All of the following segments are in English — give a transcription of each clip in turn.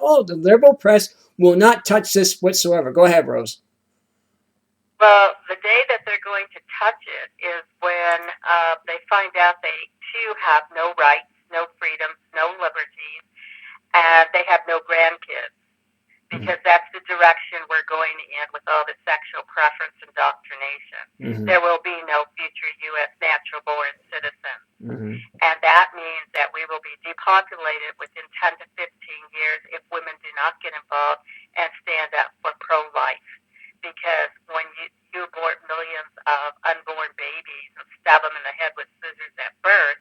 oh, the liberal press will not touch this whatsoever. Go ahead, Rose. Well, the day that they're going to touch it is when they find out they too have no rights, no freedoms, no liberties, and they have no grandkids. Because that's the direction we're going in with all the sexual preference indoctrination. Mm-hmm. There will be no future U.S. natural-born citizens. Mm-hmm. And that means that we will be depopulated within 10 to 15 years if women do not get involved and stand up for pro-life. Because when you abort millions of unborn babies and stab them in the head with scissors at birth,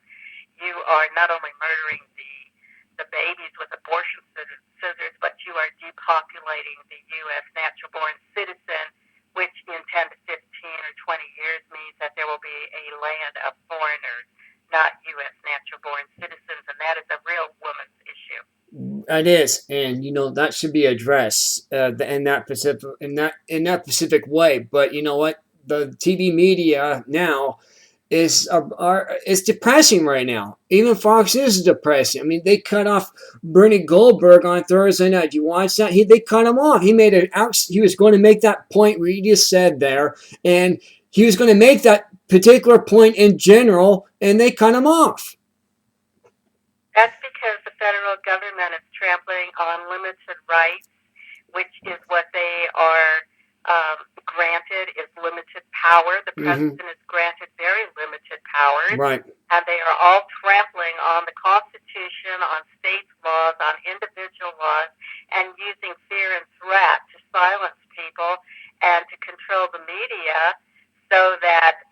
you are not only murdering the babies with abortion scissors, but you are depopulating the U.S. natural-born citizen, which in 10 to 15 or 20 years means that there will be a land of foreigners, not U.S. natural-born citizens, and that is a real woman's issue. It is, and that should be addressed in that specific way. But you know what? The TV media now is depressing right now. Even Fox News is depressing. I mean, they cut off Bernie Goldberg on Thursday night. You watch that? They cut him off. He was going to make that point where you just said there, and he was going to make that particular point in general, and they cut him off. That's because the federal government is trampling on limited rights, which is what they are granted, is limited power. The president is granted very limited powers. Right. And they are all trampling on the Constitution, on state laws, on individual laws, and using fear and threat to silence people and to control the media so that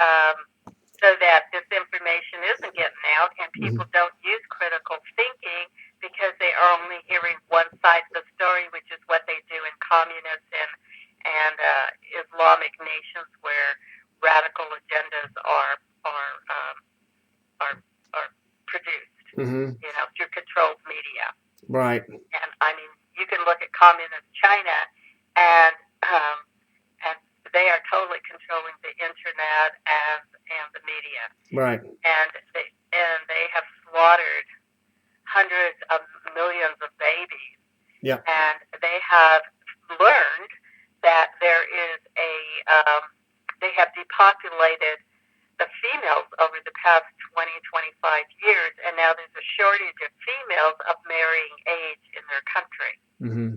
this information isn't getting out and people don't use critical thinking because they are only hearing one side of the story, which is what they do in communist and Islamic nations where radical agendas are produced, through controlled media. Right. And I mean, you can look at communist China, and they are totally controlling the internet and the media. Right. And they have slaughtered hundreds of millions of babies. Yeah. And they have learned that there is they have depopulated the females over the past 20, 25 years, and now there's a shortage of females of marrying age in their country. Mm-hmm.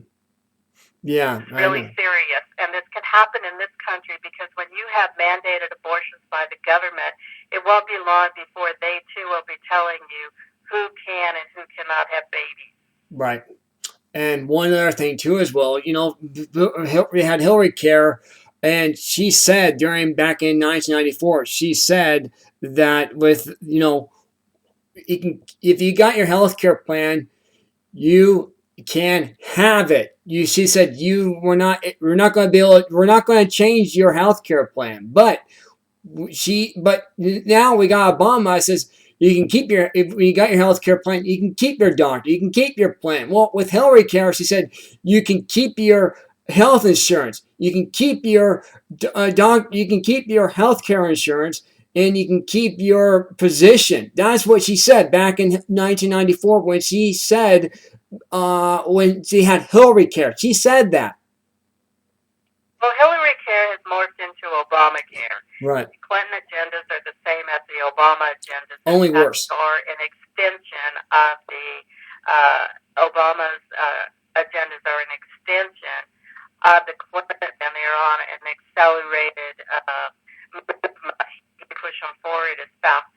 Yeah, it's really serious, and this can happen in this country because when you have mandated abortions by the government, it won't be long before they too will be telling you who can and who cannot have babies. Right. And one other thing too, as well, we had Hillary Care, and she said back in 1994, she said that with if you got your health care plan, you can have it. She said we're not going to change your health care plan, but now we got Obama that says you can keep if you got your health care plan, you can keep your doctor, you can keep your plan. Well, with Hillary Care, she said you can keep your health insurance, you can keep your you can keep your health care insurance, and you can keep your position. That's what she said back in 1994 when she said when she had Hillary Care. She said that. Well, Hillary Care has morphed into Obamacare. Right. The Clinton agendas are the same as the Obama agendas. Only worse. Or an extension of the Obama's agendas are an extension of the Clinton, and they're on an accelerated movement. You push them forward as fast